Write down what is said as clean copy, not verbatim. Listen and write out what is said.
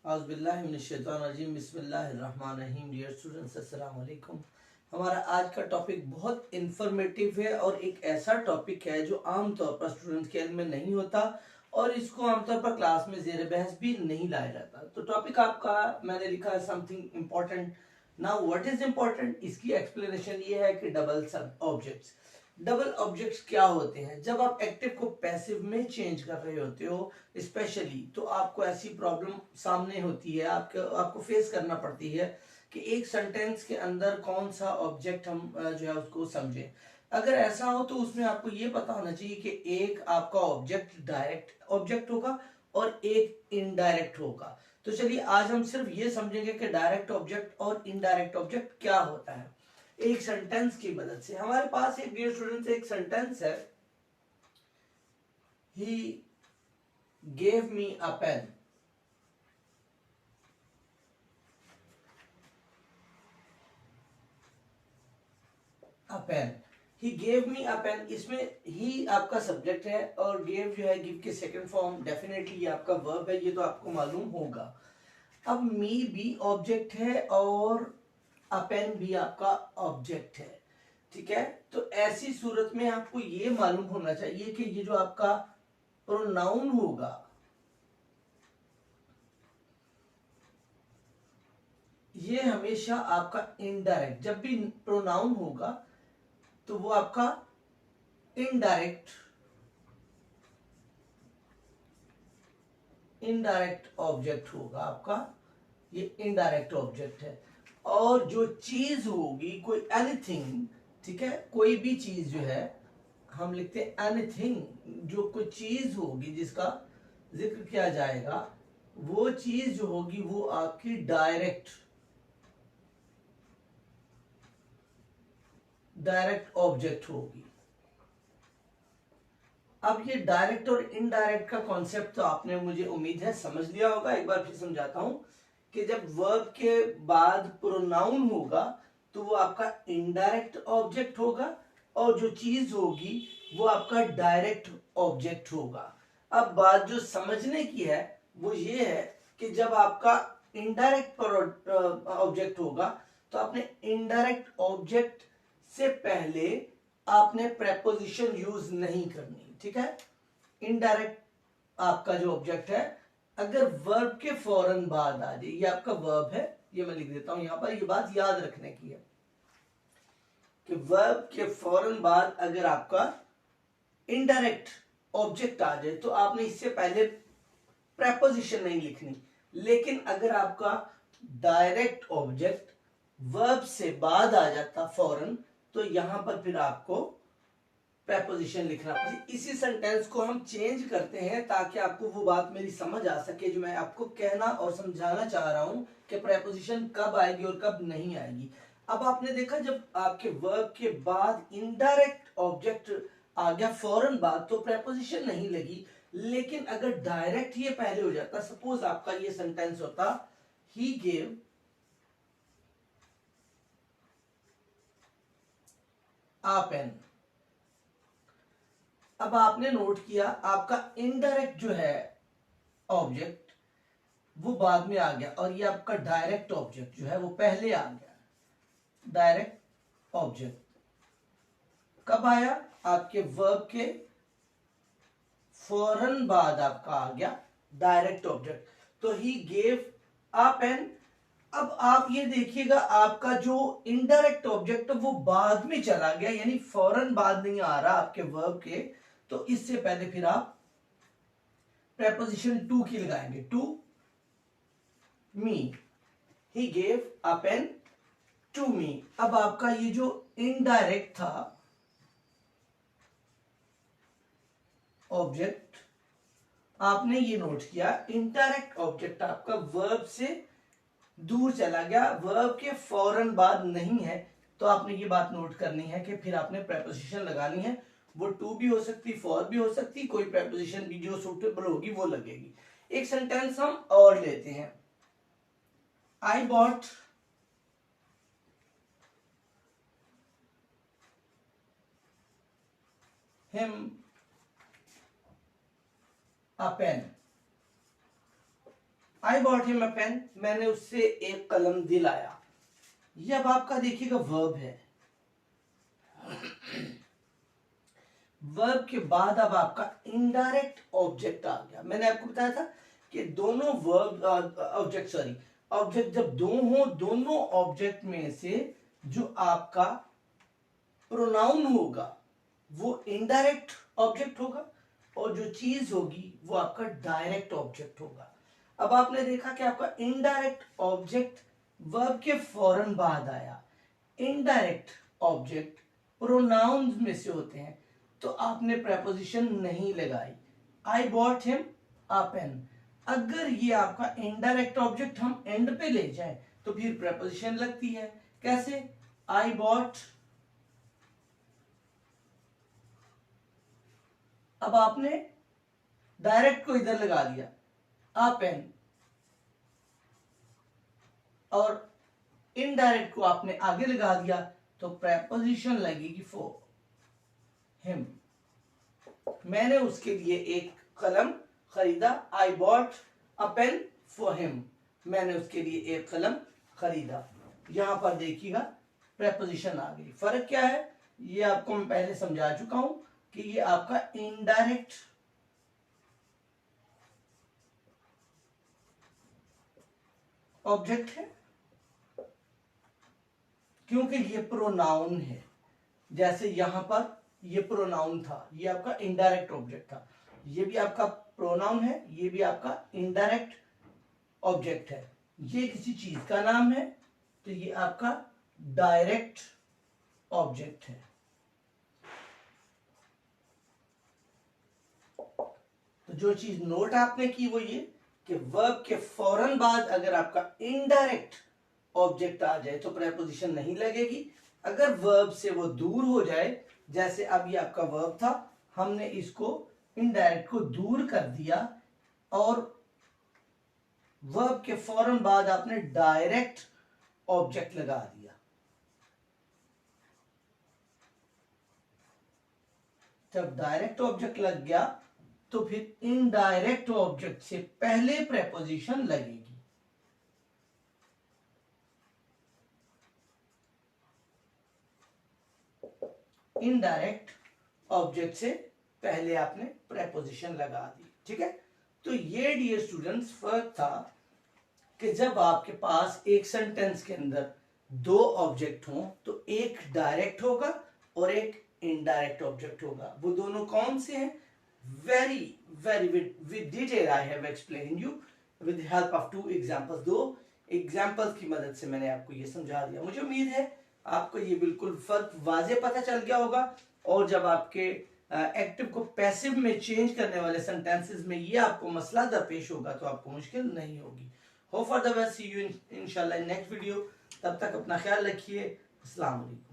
औज़ुबिल्लाहिमिनश्शैतानिर्रजीम बिस्मिल्लाहिर्रहमानिर्रहीम। Dear students, अस्सलाम वालेकुम। हमारा आज का टॉपिक बहुत इंफॉर्मेटिव है और एक ऐसा टॉपिक है जो आमतौर पर स्टूडेंट के इल्म में नहीं होता और इसको आमतौर पर क्लास में ज़ेर बहस भी नहीं लाया जाता। तो टॉपिक आपका मैंने लिखा है something important. Now what is important, इसकी एक्सप्लेनेशन ये है कि डबल सब ऑब्जेक्ट्स। डबल ऑब्जेक्ट्स क्या होते हैं? जब आप एक्टिव को पैसिव में चेंज कर रहे होते हो स्पेशली, तो आपको ऐसी प्रॉब्लम सामने होती है, आपको फेस करना पड़ती है कि एक सेंटेंस के अंदर कौन सा ऑब्जेक्ट हम जो है उसको समझें। अगर ऐसा हो तो उसमें आपको ये पता होना चाहिए कि एक आपका ऑब्जेक्ट डायरेक्ट ऑब्जेक्ट होगा और एक इनडायरेक्ट होगा। तो चलिए आज हम सिर्फ ये समझेंगे कि डायरेक्ट ऑब्जेक्ट और इनडायरेक्ट ऑब्जेक्ट क्या होता है एक सेंटेंस की मदद से। हमारे पास एक डियर स्टूडेंट्स एक सेंटेंस है, he gave me a pen। He gave me a pen, इसमें ही आपका सब्जेक्ट है और गेव जो है गिव के सेकंड फॉर्म, डेफिनेटली ये आपका वर्ब है, ये तो आपको मालूम होगा। अब मी भी ऑब्जेक्ट है और अ पेन भी आपका ऑब्जेक्ट है, ठीक है। तो ऐसी सूरत में आपको ये मालूम होना चाहिए कि ये जो आपका प्रोनाउन होगा ये हमेशा आपका इनडायरेक्ट, जब भी प्रोनाउन होगा तो वो आपका इनडायरेक्ट ऑब्जेक्ट होगा आपका, ये इनडायरेक्ट ऑब्जेक्ट है। और जो चीज होगी कोई एनीथिंग, ठीक है, कोई भी चीज जो है हम लिखते हैं एनीथिंग, जो कोई चीज होगी जिसका जिक्र किया जाएगा वो चीज जो होगी वो आपकी डायरेक्ट ऑब्जेक्ट होगी। अब ये डायरेक्ट और इनडायरेक्ट का कॉन्सेप्ट तो आपने, मुझे उम्मीद है, समझ लिया होगा। एक बार फिर समझाता हूं कि जब वर्ब के बाद प्रोनाउन होगा तो वो आपका इनडायरेक्ट ऑब्जेक्ट होगा और जो चीज होगी वो आपका डायरेक्ट ऑब्जेक्ट होगा। अब बात जो समझने की है वो ये है कि जब आपका इनडायरेक्ट ऑब्जेक्ट होगा तो आपने इनडायरेक्ट ऑब्जेक्ट से पहले आपने प्रेपोजिशन यूज नहीं करनी, ठीक है। इनडायरेक्ट आपका जो ऑब्जेक्ट है अगर वर्ब के फौरन बाद आ जाए, ये आपका वर्ब है, ये मैं लिख देता हूं यहां पर, ये बात याद रखने की है कि वर्ब के फौरन बाद अगर आपका इनडायरेक्ट ऑब्जेक्ट आ जाए तो आपने इससे पहले प्रेपोजिशन नहीं लिखनी। लेकिन अगर आपका डायरेक्ट ऑब्जेक्ट वर्ब से बाद आ जाता फौरन तो यहां पर फिर आपको प्रेपोजिशन लिखना पड़ेगा। इसी सेंटेंस को हम चेंज करते हैं ताकि आपको वो बात मेरी समझ आ सके जो मैं आपको कहना और समझाना चाह रहा हूं कि प्रेपोजिशन कब आएगी और कब नहीं आएगी। अब आपने देखा जब आपके वर्ब के बाद इनडायरेक्ट ऑब्जेक्ट आ गया फौरन बाद तो प्रेपोजिशन नहीं लगी। लेकिन अगर डायरेक्ट ये पहले हो जाता, सपोज आपका ये सेंटेंस होता ही गेव आ पेन। अब आपने नोट किया आपका इनडायरेक्ट जो है ऑब्जेक्ट वो बाद में आ गया और ये आपका डायरेक्ट ऑब्जेक्ट जो है वो पहले आ गया। डायरेक्ट ऑब्जेक्ट कब आया? आपके वर्ब के फौरन बाद आपका आ गया डायरेक्ट ऑब्जेक्ट। तो ही गेव अ पेन। अब आप ये देखिएगा आपका जो इनडायरेक्ट ऑब्जेक्ट वो बाद में चला गया, यानी फौरन बाद नहीं आ रहा आपके वर्ब के, तो इससे पहले फिर आप प्रेपोजिशन टू की लगाएंगे, to me. He gave a pen to me. अब आपका ये जो इनडायरेक्ट था ऑब्जेक्ट, आपने ये नोट किया इनडायरेक्ट ऑब्जेक्ट आपका वर्ब से दूर चला गया, वर्ब के फौरन बाद नहीं है। तो आपने ये बात नोट करनी है कि फिर आपने प्रेपोजिशन लगानी है, वो टू भी हो सकती, फॉर भी हो सकती, कोई प्रेपोजिशन भी जो सूटेबल होगी वो लगेगी। एक सेंटेंस हम और लेते हैं, I bought him a pen. I bought him a pen, मैंने उससे एक कलम दिलाया। ये अब आपका देखिएगा वर्ब है। वर्ब के बाद अब आपका इनडायरेक्ट ऑब्जेक्ट आ गया। मैंने आपको बताया था कि दोनों वर्ब ऑब्जेक्ट जब दो हो, दोनों ऑब्जेक्ट में से जो आपका प्रोनाउन होगा वो इनडायरेक्ट ऑब्जेक्ट होगा और जो चीज होगी वो आपका डायरेक्ट ऑब्जेक्ट होगा। अब आपने देखा कि आपका इनडायरेक्ट ऑब्जेक्ट वर्ब के फौरन बाद आया। इनडायरेक्ट ऑब्जेक्ट प्रोनाउंस में से होते हैं, तो आपने प्रेपोजिशन नहीं लगाई। I bought him a pen, अगर ये आपका इनडायरेक्ट ऑब्जेक्ट हम एंड पे ले जाएं तो फिर प्रेपोजिशन लगती है। कैसे? आई बॉट, अब आपने डायरेक्ट को इधर लगा दिया अ पेन, और इनडायरेक्ट को आपने आगे लगा दिया तो प्रेपोजिशन लगेगी फॉर हिम। मैंने उसके लिए एक कलम खरीदा। I bought a pen for him, मैंने उसके लिए एक कलम खरीदा। यहां पर देखिएगा प्रेपोजिशन आ गई। फर्क क्या है ये आपको मैं पहले समझा चुका हूं कि ये आपका इनडायरेक्ट ऑब्जेक्ट है क्योंकि ये प्रोनाउन है। जैसे यहां पर ये प्रोनाउन था, ये आपका इनडायरेक्ट ऑब्जेक्ट था। ये भी आपका प्रोनाउन है, ये भी आपका इनडायरेक्ट ऑब्जेक्ट है। ये किसी चीज का नाम है तो ये आपका डायरेक्ट ऑब्जेक्ट है। तो जो चीज नोट आपने की वो ये कि वर्ब के फौरन बाद अगर आपका इनडायरेक्ट ऑब्जेक्ट आ जाए तो प्रेपोजिशन नहीं लगेगी। अगर वर्ब से वो दूर हो जाए, जैसे अब ये आपका वर्ब था, हमने इसको इनडायरेक्ट को दूर कर दिया और वर्ब के फौरन बाद आपने डायरेक्ट ऑब्जेक्ट लगा दिया। जब डायरेक्ट ऑब्जेक्ट लग गया तो फिर इनडायरेक्ट ऑब्जेक्ट से पहले प्रेपोजिशन लगेगी। इनडायरेक्ट ऑब्जेक्ट से पहले आपने प्रेपोजिशन लगा दी। ठीक है, तो ये डियर स्टूडेंट्स फर्क था कि जब आपके पास एक सेंटेंस के अंदर दो ऑब्जेक्ट हों तो एक डायरेक्ट होगा और एक इनडायरेक्ट ऑब्जेक्ट होगा। वो दोनों कौन से हैं? Very very with detail I have explain you with help of 2 examples. 2 examples की मदद से मैंने आपको ये समझा दिया। मुझे उम्मीद है आपको ये बिल्कुल फर्क वाजे पता चल गया होगा। और जब आपके एक्टिव को पैसिव में चेंज करने वाले सेंटेंसेस में ये आपको मसला दरपेश होगा तो आपको मुश्किल नहीं होगी। Hope for the best, see you इंशाल्लाह इन नेक्स्ट वीडियो। तब तक अपना ख्याल रखिए। अस्सलाम वालेकुम।